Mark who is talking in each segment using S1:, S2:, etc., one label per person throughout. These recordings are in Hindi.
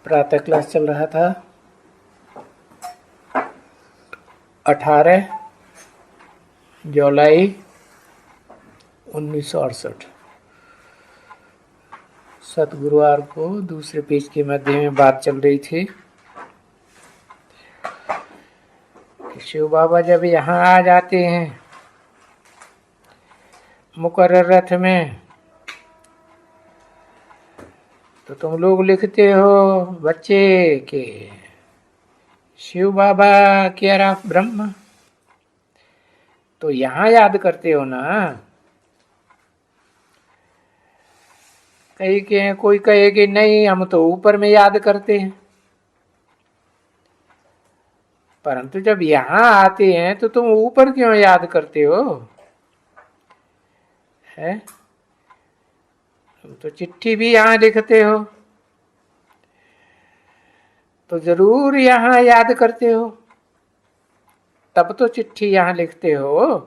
S1: प्रातः क्लास चल रहा था 18 जुलाई 1968। सतगुरुवार को दूसरे पेज के मध्य में बात चल रही थी कि शिव बाबा जब यहाँ आ जाते हैं मुकर्रर रथ में तो तुम लोग लिखते हो बच्चे के शिव बाबा केयर ऑफ ब्रह्म, तो यहाँ याद करते हो ना। कोई कहे कि नहीं हम तो ऊपर में याद करते हैं, परंतु जब यहाँ आते हैं तो तुम ऊपर क्यों याद करते हो? है तुम तो चिट्ठी भी यहाँ लिखते हो, तो जरूर यहाँ याद करते हो, तब तो चिट्ठी यहाँ लिखते हो।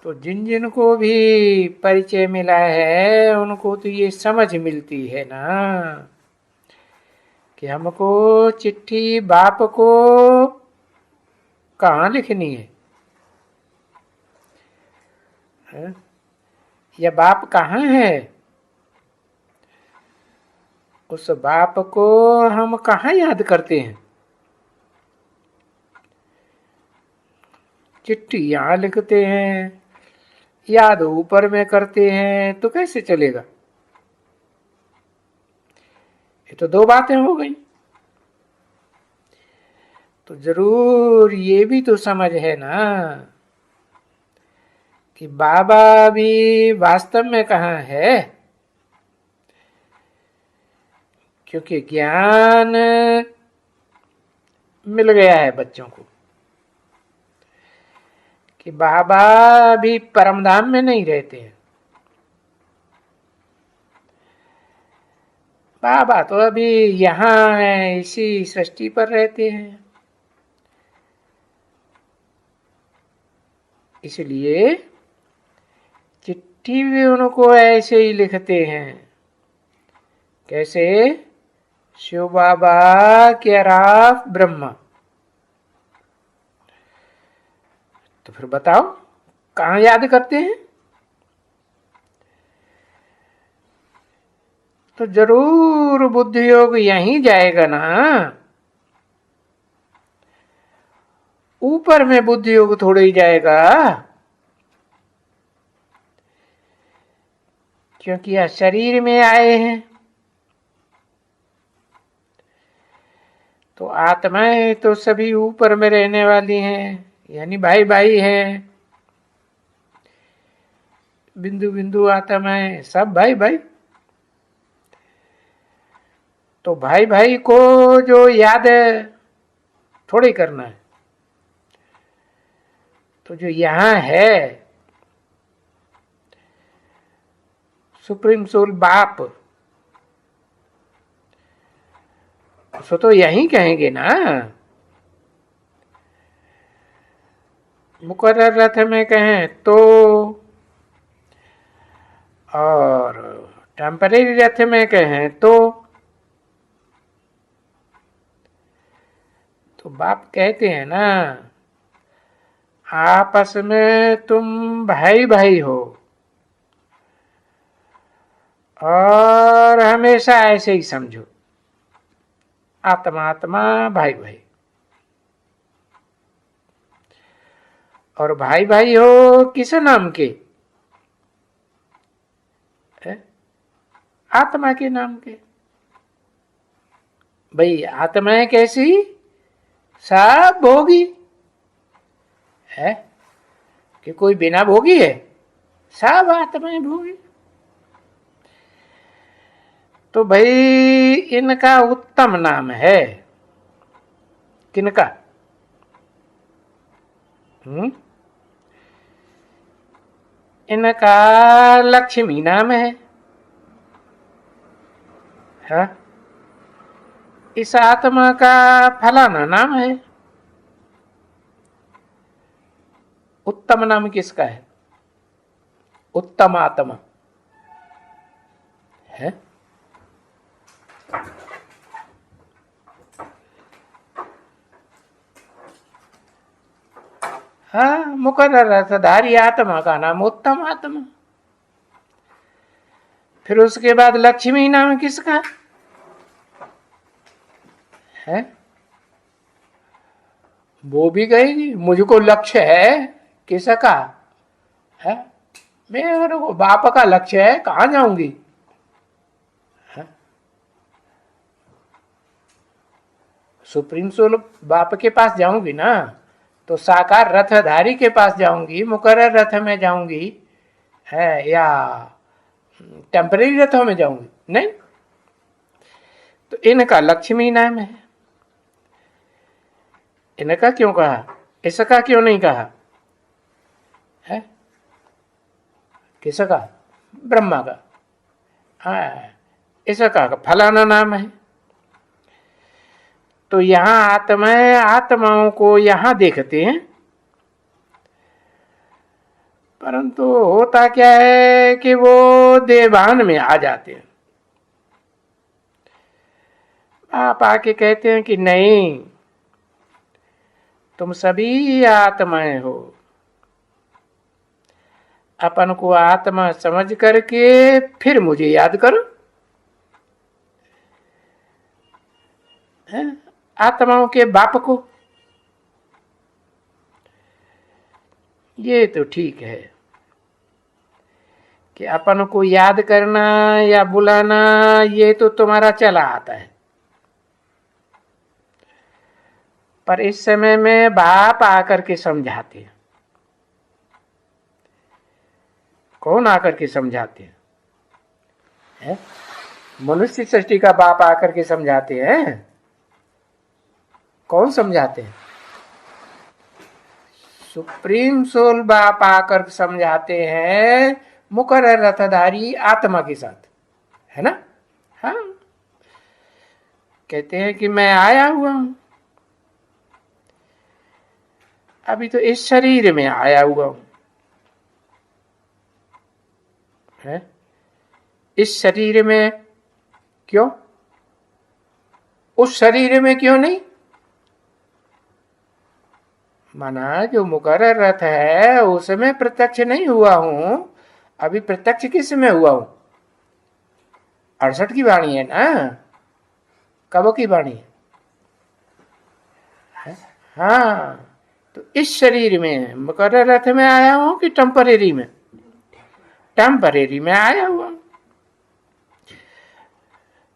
S1: तो जिन जिन को भी परिचय मिला है उनको तो ये समझ मिलती है ना कि हमको चिट्ठी बाप को कहाँ लिखनी है? यह बाप कहाँ है? उस बाप को हम कहाँ याद करते हैं? चिट्ठी यहाँ लिखते हैं, याद ऊपर में करते हैं, तो कैसे चलेगा? ये तो दो बातें हो गई। तो जरूर ये भी तो समझ है ना कि बाबा भी वास्तव में कहाँ है, क्योंकि ज्ञान मिल गया है बच्चों को कि बाबा भी परमधाम में नहीं रहते हैं। बाबा तो अभी यहाँ है, इसी सृष्टि पर रहते हैं। इसलिए चिट्ठी भी उनको ऐसे ही लिखते हैं। कैसे? शिव बाबा केयर ऑफ ब्रह्मा। तो फिर बताओ कहाँ याद करते हैं? तो जरूर बुद्धि योग यहीं जाएगा ना। ऊपर में बुद्धि योग थोड़ा ही जाएगा, क्योंकि यह शरीर में आए हैं। तो आत्माएं तो सभी ऊपर में रहने वाली हैं, यानी भाई भाई हैं। बिंदु बिंदु आत्माएं सब भाई भाई। तो भाई भाई को जो याद थोड़ी करना है, तो जो यहाँ है सुप्रीम सोल बाप, उसको तो यही कहेंगे ना। मुकर्रर रथ में कहें तो, और टेम्परेरी रथ में कहें तो बाप कहते हैं ना आपस में तुम भाई भाई हो और हमेशा ऐसे ही समझो, आत्मा आत्मा भाई भाई। और भाई भाई हो किस नाम के? आत्मा के नाम के। भाई आत्माएं कैसी? सब भोगी है कि कोई बिना भोगी है? सब आत्माएं भोगी। तो भाई इनका उत्तम नाम है किनका? इनका लक्ष्मी नाम है। हाँ? इस आत्मा का फलाना नाम है। उत्तम नाम किसका है? उत्तम आत्मा है। हाँ, मुकर्रर रथधारी आत्मा का नाम उत्तम आत्मा। फिर उसके बाद लक्ष्मी नाम किसका है? वो भी कहेगी मुझको लक्ष्य है किसका है? मेरे को बाप का लक्ष्य है, कहाँ जाऊंगी है? सुप्रीम सोल बाप के पास जाऊंगी ना, तो साकार रथधारी के पास जाऊंगी, मुकर्रर रथ में जाऊंगी है या टेम्परेरी रथों में जाऊंगी? नहीं। तो इनका लक्ष्मी नाम है। इनका क्यों कहा, इसका क्यों नहीं कहा है? किसका? ब्रह्मा का। हाँ, इसका फलाना नाम है। तो यहां आत्माएं आत्माओं को यहां देखते हैं, परंतु होता क्या है कि वो देवान में आ जाते हैं। आप आके कहते हैं कि नहीं, तुम सभी आत्माएं हो। अपन को आत्मा समझ करके फिर मुझे याद करो। आत्माओं के बाप को, ये तो ठीक है कि अपन को याद करना या बुलाना, ये तो तुम्हारा चला आता है। पर इस समय में बाप आकर के समझाते हैं। कौन आकर के समझाते हैं? मनुष्य सृष्टि का बाप आकर के समझाते हैं। कौन समझाते हैं? सुप्रीम सोल बाप आकर समझाते हैं, मुकर्रर रथधारी आत्मा के साथ, है ना? हाँ, कहते हैं कि मैं आया हुआ हूं, अभी तो इस शरीर में आया हुआ हूं है? इस शरीर में क्यों? उस शरीर में क्यों नहीं? माना जो मुकर्रर रथ है उसमें प्रत्यक्ष नहीं हुआ हूं, अभी प्रत्यक्ष किस में हुआ हूं? 68 की वाणी है ना, कब की वाणी है? हाँ, तो इस शरीर में मुकर्रर रथ में आया हूं कि टेम्परेरी में? टेम्परेरी में आया हुआ।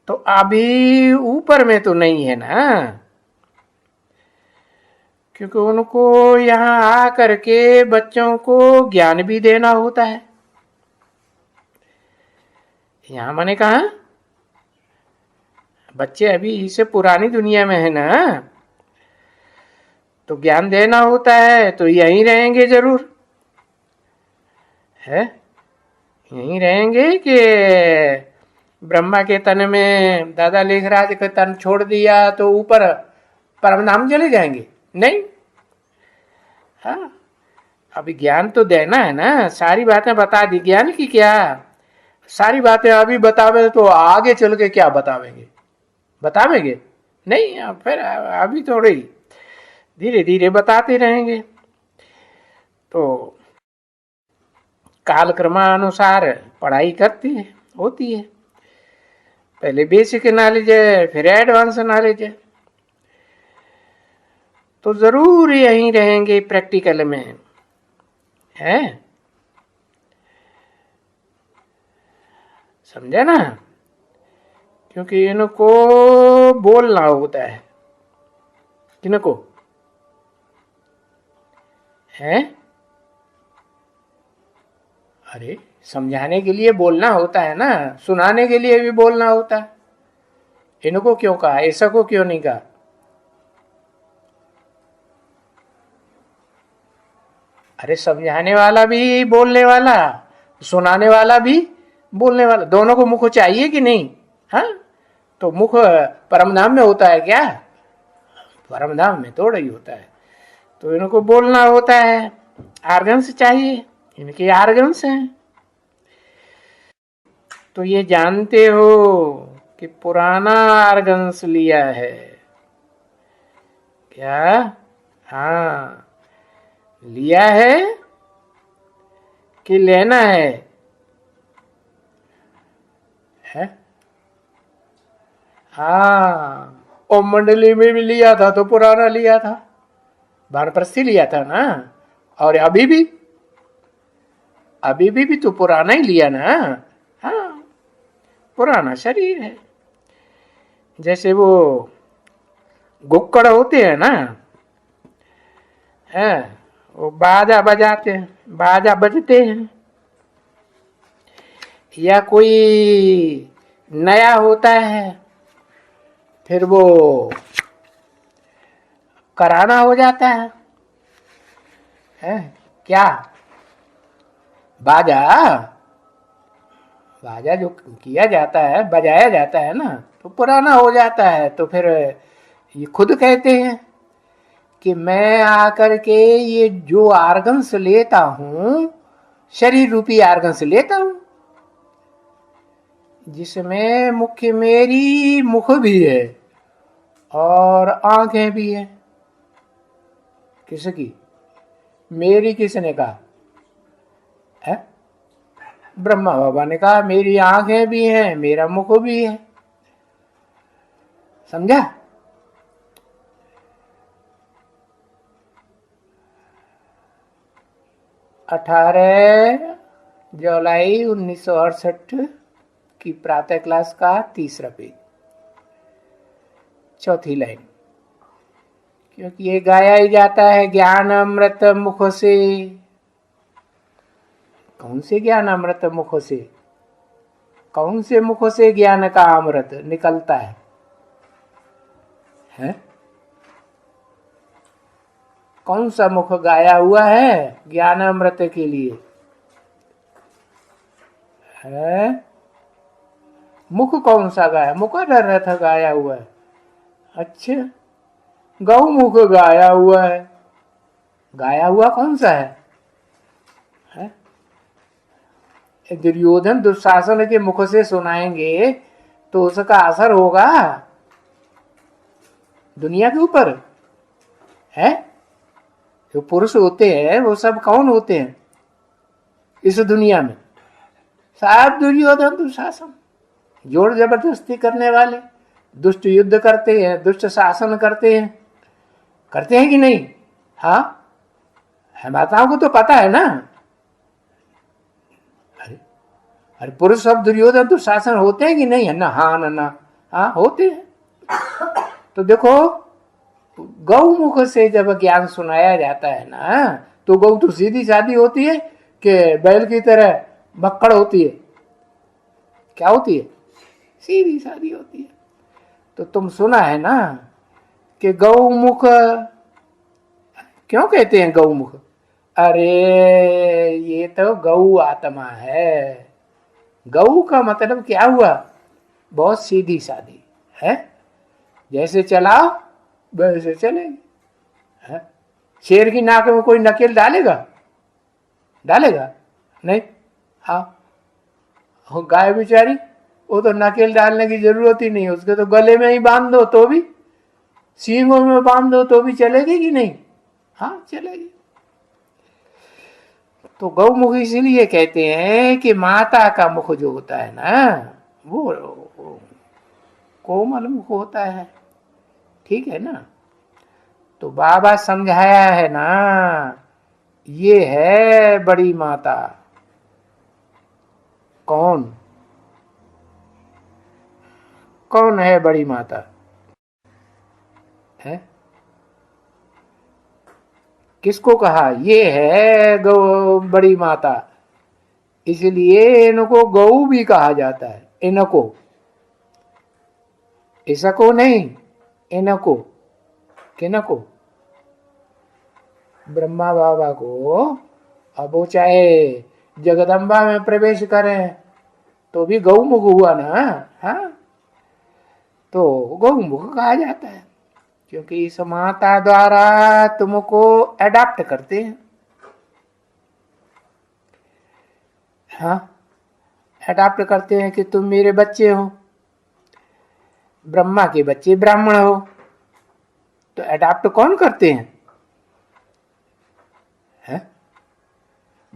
S1: तो अभी ऊपर में तो नहीं है ना, क्योंकि उनको यहां आकर के बच्चों को ज्ञान भी देना होता है। यहां मैंने कहा बच्चे अभी इसे पुरानी दुनिया में है ना, तो ज्ञान देना होता है, तो यहीं रहेंगे जरूर है। यहीं रहेंगे कि ब्रह्मा के तन में दादा लेखराज का तन छोड़ दिया तो ऊपर परमधाम चले जाएंगे? नहीं। हाँ, अभी ज्ञान तो देना है ना, सारी बातें बता दी। ज्ञान की क्या सारी बातें अभी बतावे तो आगे चल के क्या बतावेंगे? बतावेंगे नहीं। फिर अभी थोड़े ही धीरे धीरे बताते रहेंगे। तो कालक्रमानुसार पढ़ाई करती है, होती है। पहले बेसिक नॉलेज है, फिर एडवांस नॉलेज है। तो जरूर यहीं रहेंगे प्रैक्टिकल में है, समझे ना? क्योंकि इनको बोलना होता है। किनको है? अरे समझाने के लिए बोलना होता है ना, सुनाने के लिए भी बोलना होता है। इनको क्यों कहा, ऐसा को क्यों नहीं कहा? अरे समझाने वाला भी बोलने वाला, सुनाने वाला भी बोलने वाला, दोनों को मुख चाहिए कि नहीं? हाँ, तो मुख परमधाम में होता है क्या? परमधाम में थोड़ा ही होता है। तो इनको बोलना होता है, आर्गन्स चाहिए, इनके आर्गन्स हैं। तो ये जानते हो कि पुराना आर्गन्स लिया है। क्या? हाँ, लिया है कि लेना है? हाँ, और मंडली में भी लिया था तो पुराना लिया था, वानप्रस्थी लिया था ना। और अभी भी तो पुराना ही लिया ना। हाँ, पुराना शरीर है। जैसे वो गुक्कड़ होते हैं ना, है, वो बाजा बजाते हैं, बाजा बजते हैं, या कोई नया होता है, फिर वो कराना हो जाता है क्या? बाजा, बाजा जो किया जाता है, बजाया जाता है ना, तो पुराना हो जाता है। तो फिर ये खुद कहते हैं कि मैं आकर के ये जो आर्गन्स लेता हूं, शरीर रूपी आर्गन्स लेता हूं, जिसमें मुख्य मेरी मुख भी है और आंखें भी है। किसकी? मेरी किसने कहा है? ब्रह्मा बाबा ने कहा मेरी आंखें भी हैं, मेरा मुख भी है। समझा? अठारह जुलाई 1968 की प्रातः क्लास का तीसरा पेज, चौथी लाइन। क्योंकि ये गाया ही जाता है, ज्ञान अमृत मुख से। कौन से ज्ञान अमृत मुख से? कौन से मुख से ज्ञान का अमृत निकलता है? कौन सा मुख गाया हुआ है ज्ञान अमृत के लिए? है? मुख कौन सा गाया? मुखर रथ गाया हुआ है। अच्छा, गौमुख गाया हुआ है। गाया हुआ कौन सा है? दुर्योधन दुशासन के मुख से सुनाएंगे तो उसका असर होगा दुनिया के ऊपर है। जो पुरुष होते हैं वो सब कौन होते हैं इस दुनिया में? सब दुर्योधन दुशासन, जोर जबरदस्ती करने वाले, दुष्ट युद्ध करते हैं, दुष्ट शासन करते हैं कि नहीं? हाँ, माताओं को तो पता है ना। अरे पुरुष सब दुर्योधन दुशासन होते हैं कि नहीं? है ना? हाँ ना? हाँ, होते हैं। तो देखो, गौमुख से जब ज्ञान सुनाया जाता है ना, तो गौ तो सीधी सादी होती है कि बैल की तरह मक्कड़ होती है? क्या होती है? सीधी सादी होती है। तो तुम सुना है ना कि गौमुख क्यों कहते हैं गौमुख? अरे ये तो गौ आत्मा है। गौ का मतलब क्या हुआ? बहुत सीधी सादी है, जैसे चलाओ वैसे चलेगी। है? शेर की नाक में कोई नकेल डालेगा? नहीं। हाँ, गाय बेचारी, वो तो नकेल डालने की जरूरत ही नहीं, उसके तो गले में ही बांध दो तो भी, सींगों में बांध दो तो भी चलेगी कि नहीं? हाँ, चलेगी। तो गौमुख इसीलिए कहते हैं कि माता का मुख जो होता है ना, वो कोमल मुख होता है। ठीक है ना? तो बाबा समझाया है ना, ये है बड़ी माता। कौन कौन है बड़ी माता? है? किसको कहा? ये है गौ बड़ी माता। इसलिए इनको गौ भी कहा जाता है। इनको, इसको नहीं, इनको। किनको? ब्रह्मा बाबा को। अब वो चाहे जगदम्बा में प्रवेश करें तो भी गौमुख हुआ ना। हाँ, तो गौमुख कहा जाता है क्योंकि इस माता द्वारा तुमको अडॉप्ट करते हैं। हाँ, अडॉप्ट करते हैं कि तुम मेरे बच्चे हो। ब्रह्मा के बच्चे ब्राह्मण हो, तो अडॉप्ट कौन करते हैं? है?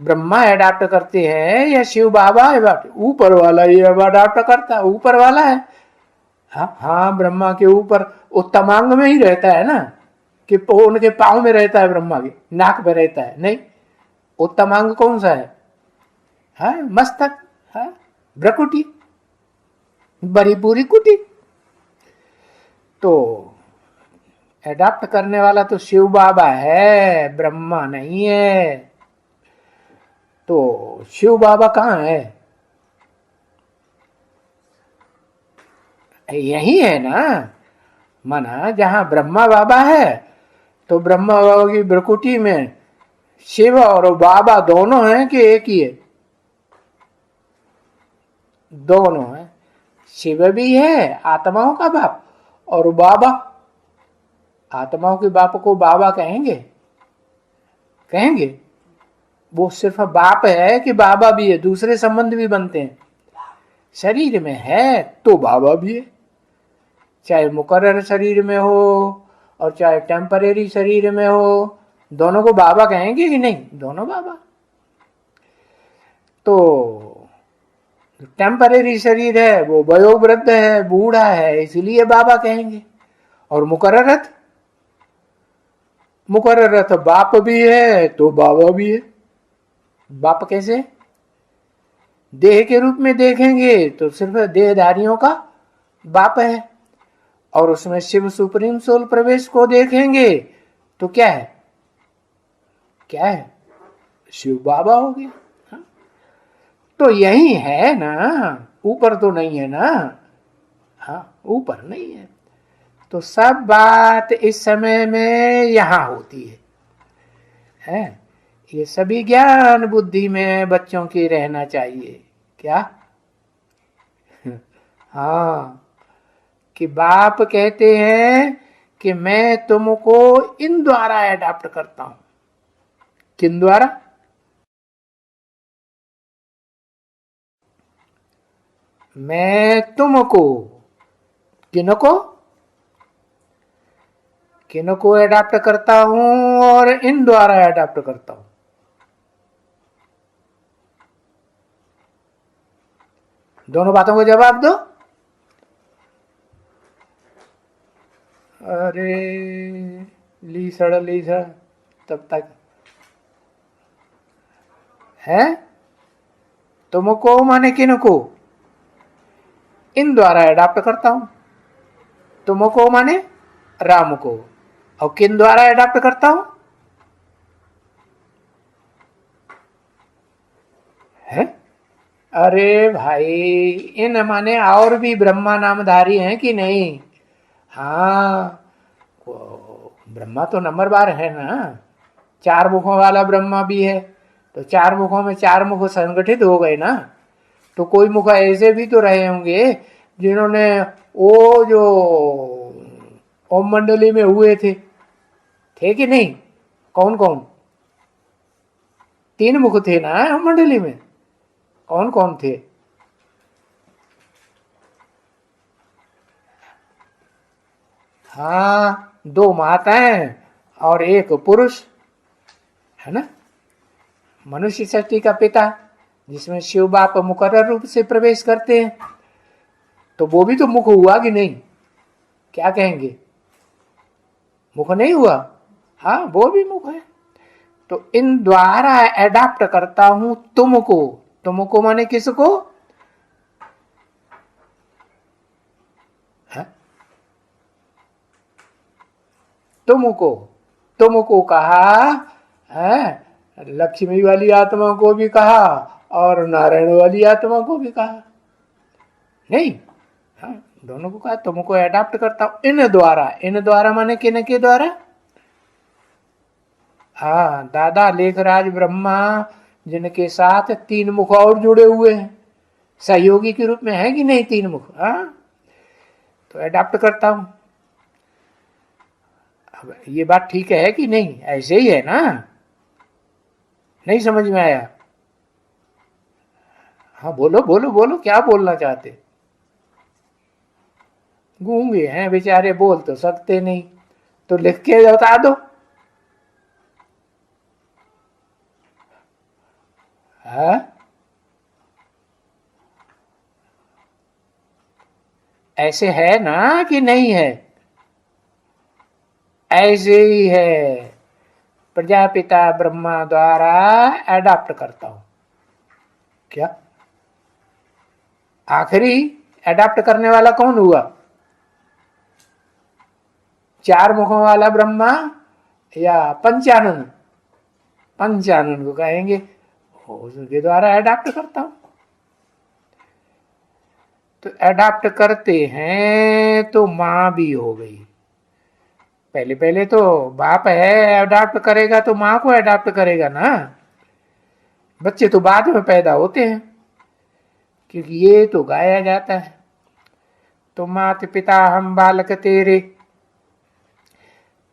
S1: ब्रह्मा अडॉप्ट करते हैं या शिव बाबा? ऊपर वाला ये अडॉप्ट करता है, ऊपर वाला है। हाँ हाँ, ब्रह्मा के ऊपर वो तमांग में ही रहता है ना, कि उनके पाँव में रहता है, ब्रह्मा के नाक पे रहता है? नहीं, वो तमांग कौन सा है? हाँ, मस्तक, हाँ, भ्रकुटी, बड़ी पूरी कुटी। तो एडाप्ट करने वाला तो शिव बाबा है, ब्रह्मा नहीं है। तो शिव बाबा कहाँ है? यही है ना, माना जहां ब्रह्मा बाबा है, तो ब्रह्मा बाबा की भ्रकुटी में शिव और बाबा दोनों हैं कि एक ही है? दोनों है। शिव भी है आत्माओं का बाप, और बाबा, आत्माओं के बाप को बाबा कहेंगे? कहेंगे? वो सिर्फ बाप है कि बाबा भी है? दूसरे संबंध भी बनते हैं। शरीर में है तो बाबा भी है, चाहे मुकर्रर शरीर में हो और चाहे टेम्परेरी शरीर में हो, दोनों को बाबा कहेंगे कि नहीं? दोनों बाबा। तो टेम्परेरी शरीर है वो वयोवृद्ध है, बूढ़ा है, इसलिए बाबा कहेंगे। और मुकर्ररत, मुकर्ररत बाप भी है तो बाबा भी है। बाप कैसे? देह के रूप में देखेंगे तो सिर्फ देहधारियों का बाप है, और उसमें शिव सुप्रीम सोल प्रवेश को देखेंगे तो क्या है? क्या है? शिव बाबा हो गया। हाँ? तो यही है ना, ऊपर तो नहीं है ना। हाँ, ऊपर नहीं है। तो सब बात इस समय में यहां होती है? ये सभी ज्ञान बुद्धि में बच्चों की रहना चाहिए। क्या? हाँ, कि बाप कहते हैं कि मैं तुमको इन द्वारा अडॉप्ट करता हूं। किन द्वारा? मैं तुमको, किनको? किनको अडॉप्ट करता हूं और इन द्वारा अडॉप्ट करता हूं? दोनों बातों को जवाब दो। अरे लीसड़ तब तक है। तुमको माने किनको? इन द्वारा अडॉप्ट करता हूं। तुमको माने राम को, और किन द्वारा अडॉप्ट करता हूं? है? अरे भाई, इन माने और भी ब्रह्मा नामधारी हैं कि नहीं? हाँ, ब्रह्मा तो नंबर बार है ना, चार मुखों वाला ब्रह्मा भी है। तो चार मुखों में चार मुख संगठित हो गए ना। तो कोई मुख ऐसे भी तो रहे होंगे जिन्होंने वो जो ओम मंडली में हुए थे कि नहीं? कौन कौन? तीन मुख थे ना ओम मंडली में। कौन कौन थे? हाँ, दो माताएं और एक पुरुष, है ना? मनुष्य सृष्टि का पिता, जिसमें शिव बाप मुकर्रर रूप से प्रवेश करते हैं, तो वो भी तो मुख हुआ कि नहीं? क्या कहेंगे? मुख नहीं हुआ? हाँ, वो भी मुख है। तो इन द्वारा एडाप्ट करता हूं तुमको। तुमको माने किसको? है? तुमको, तुमको कहा है, लक्ष्मी वाली आत्मा को भी कहा और नारायण वाली आत्मा को भी कहा, नहीं? हाँ, दोनों को कहा तुमको अडॉप्ट करता हूं इन द्वारा। इन द्वारा माने किन के द्वारा? हाँ, दादा लेखराज ब्रह्मा, जिनके साथ तीन मुख और जुड़े हुए हैं, सहयोगी के रूप में है कि नहीं तीन मुख? हाँ, तो अडॉप्ट करता हूं। अब ये बात ठीक है कि नहीं? ऐसे ही है ना? नहीं समझ में आया? हाँ, बोलो बोलो बोलो, क्या बोलना चाहते? गूंगे हैं बेचारे, बोल तो सकते नहीं, तो लिख के बता दो। हाँ, ऐसे है ना कि नहीं है? ऐसे ही है, प्रजापिता ब्रह्मा द्वारा एडाप्ट करता हूं। क्या आखिरी एडाप्ट करने वाला कौन हुआ? चार मुखों वाला ब्रह्मा या पंचानन? पंचानन को कहेंगे, उसके द्वारा एडाप्ट करता हूं। तो एडाप्ट करते हैं तो मां भी हो गई। पहले पहले तो बाप है, एडाप्ट करेगा तो मां को एडाप्ट करेगा ना। बच्चे तो बाद में पैदा होते हैं, क्योंकि ये तो गाया जाता है, तो मात पिता हम बालक तेरे,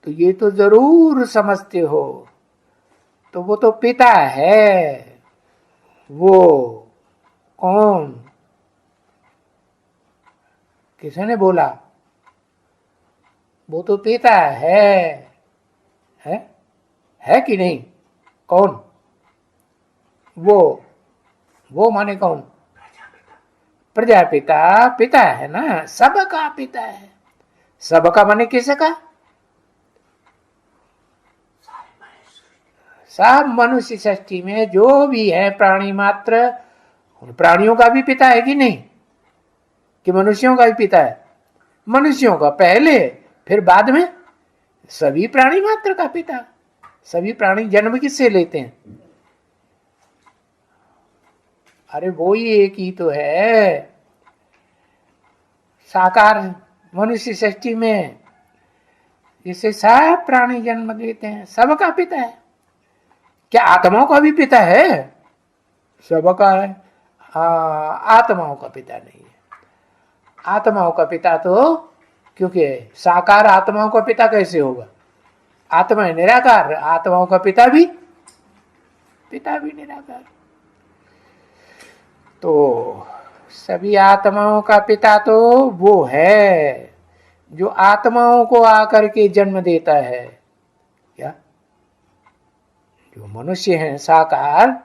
S1: तो ये तो जरूर समझते हो। तो वो तो पिता है, वो कौन? किसने बोला? वो तो पिता है, है कि नहीं? कौन वो माने कौन? प्रजापिता पिता है ना, सबका पिता है। सबका माने किसका? सब मनुष्य सृष्टि में जो भी है प्राणी मात्र, उन प्राणियों का भी पिता है कि नहीं? कि मनुष्यों का भी पिता है? मनुष्यों का पहले, फिर बाद में सभी प्राणी मात्र का पिता। सभी प्राणी जन्म किससे लेते हैं? अरे वो ही एक ही तो है, साकार मनुष्य सृष्टि में जिससे सब प्राणी जन्म लेते हैं, सबका पिता है। क्या आत्माओं का भी पिता है? सबका है। आत्माओं का पिता नहीं है। आत्माओं का पिता तो, क्योंकि साकार आत्माओं का पिता कैसे होगा? आत्मा है निराकार, आत्माओं का पिता भी निराकार। तो सभी आत्माओं का पिता तो वो है जो आत्माओं को आकर के जन्म देता है। क्या जो मनुष्य हैं साकार,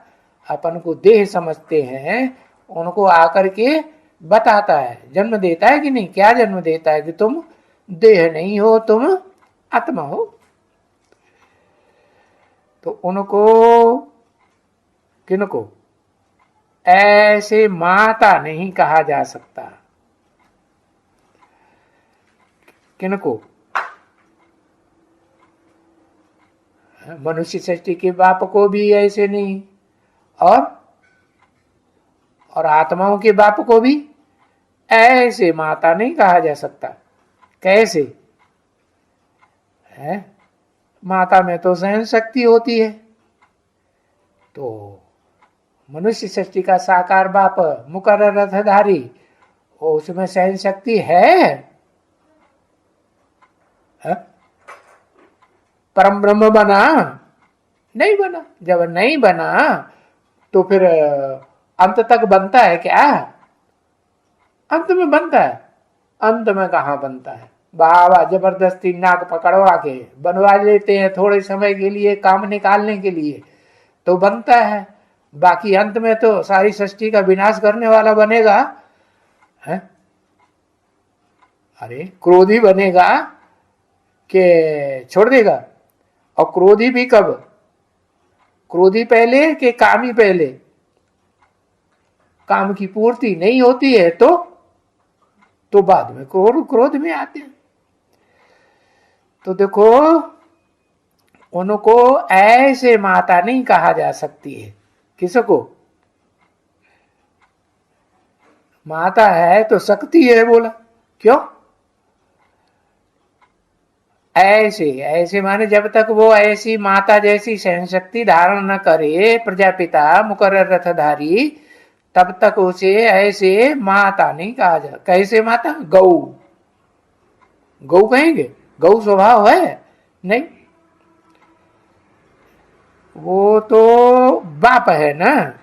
S1: अपन को देह समझते हैं, उनको आकर के बताता है, जन्म देता है कि नहीं? क्या जन्म देता है? कि तुम देह नहीं हो, तुम आत्मा हो। तो उनको, किनको ऐसे माता नहीं कहा जा सकता। किनको? मनुष्य सृष्टि के बाप को भी ऐसे नहीं, और आत्माओं के बाप को भी ऐसे माता नहीं कहा जा सकता। कैसे है? माता में तो सहन शक्ति होती है, तो मनुष्य सृष्टि का साकार बाप मुकर्रर रथधारी, उसमें सहन शक्ति है? परम ब्रह्म बना? नहीं बना। जब नहीं बना तो फिर अंत तक बनता है क्या? अंत में बनता है? अंत में कहाँ बनता है? बाबा जबरदस्ती नाक पकड़वा के बनवा लेते हैं थोड़े समय के लिए, काम निकालने के लिए, तो बनता है। बाकी अंत में तो सारी सृष्टि का विनाश करने वाला बनेगा है? अरे क्रोधी बनेगा कि छोड़ देगा? और क्रोधी भी कब? क्रोधी पहले कि कामी पहले? काम की पूर्ति नहीं होती है तो बाद में क्रोध में आते हैं। तो देखो, उनको ऐसे माता नहीं कहा जा सकती है। किसको? माता है तो शक्ति है, बोला क्यों? ऐसे माने जब तक वो ऐसी माता जैसी सहन शक्ति धारण न करे प्रजापिता मुकर्रर रथधारी, तब तक उसे ऐसे माता नहीं कहा जा। कैसे माता? गौ कहेंगे? गौ स्वभाव है? नहीं, वो तो बाप है ना।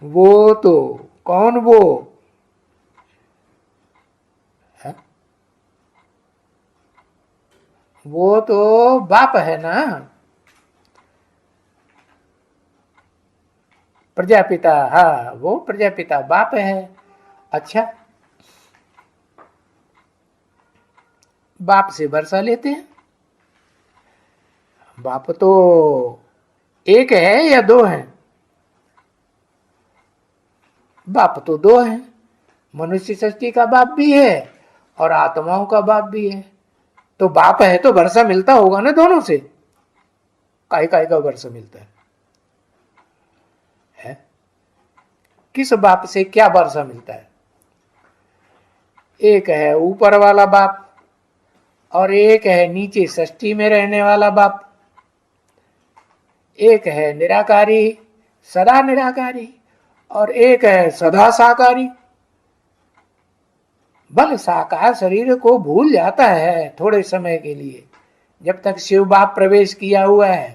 S1: वो तो कौन? वो है? वो तो बाप है ना, प्रजापिता। हाँ, वो प्रजापिता बाप है। अच्छा, बाप से वर्षा लेते हैं। बाप तो एक है या दो हैं? बाप तो दो हैं। मनुष्य सृष्टि का बाप भी है और आत्माओं का बाप भी है। तो बाप है तो वर्षा मिलता होगा ना दोनों से। काय काय का वर्षा मिलता है? किस बाप से क्या वर्षा मिलता है? एक है ऊपर वाला बाप और एक है नीचे सृष्टि में रहने वाला बाप। एक है निराकारी, सदा निराकारी, और एक है सदा साकारी। बल साकार शरीर को भूल जाता है थोड़े समय के लिए। जब तक शिव बाप प्रवेश किया हुआ है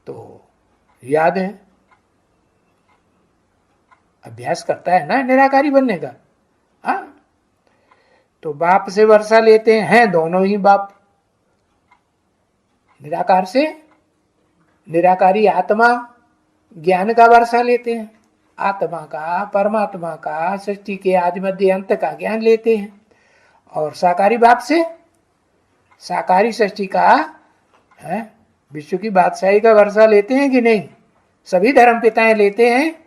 S1: तो याद है, अभ्यास करता है ना निराकारी बनने का। हाँ, तो बाप से वर्षा लेते हैं दोनों ही बाप। निराकार से निराकारी आत्मा ज्ञान का वर्षा लेते हैं, आत्मा का, परमात्मा का, सृष्टि के आदि मध्य अंत का ज्ञान लेते हैं। और साकारी बाप से साकारी सृष्टि का है, विश्व की बादशाही का वर्षा लेते हैं कि नहीं? सभी धर्म पिताएं लेते हैं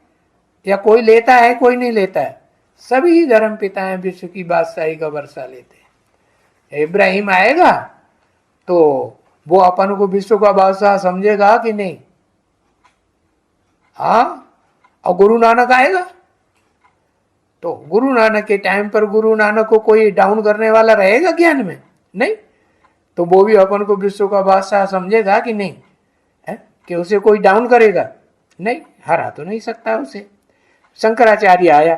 S1: या कोई लेता है कोई नहीं लेता है? सभी धर्म पिताएं विश्व की बादशाही का वर्षा लेते हैं। इब्राहिम आएगा तो वो अपन को विश्व का बादशाह समझेगा कि नहीं? हाँ, और गुरु नानक आएगा तो गुरु नानक के टाइम पर गुरु नानक को कोई डाउन करने वाला रहेगा ज्ञान में? नहीं। तो वो भी अपन को विश्व का बादशाह समझेगा कि नहीं है? कि उसे कोई डाउन करेगा? नहीं, हरा तो नहीं सकता उसे। शंकराचार्य आया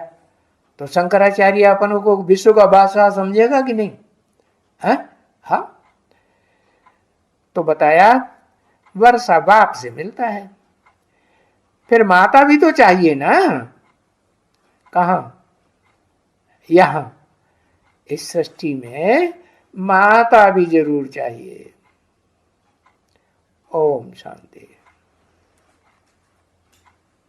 S1: तो शंकराचार्य अपन को विश्व का बादशाह समझेगा कि नहीं है? हाँ, तो बताया वर्षा बाप से मिलता है। फिर माता भी तो चाहिए ना। कहां? यहां इस सृष्टि में माता भी जरूर चाहिए। ओम शांति।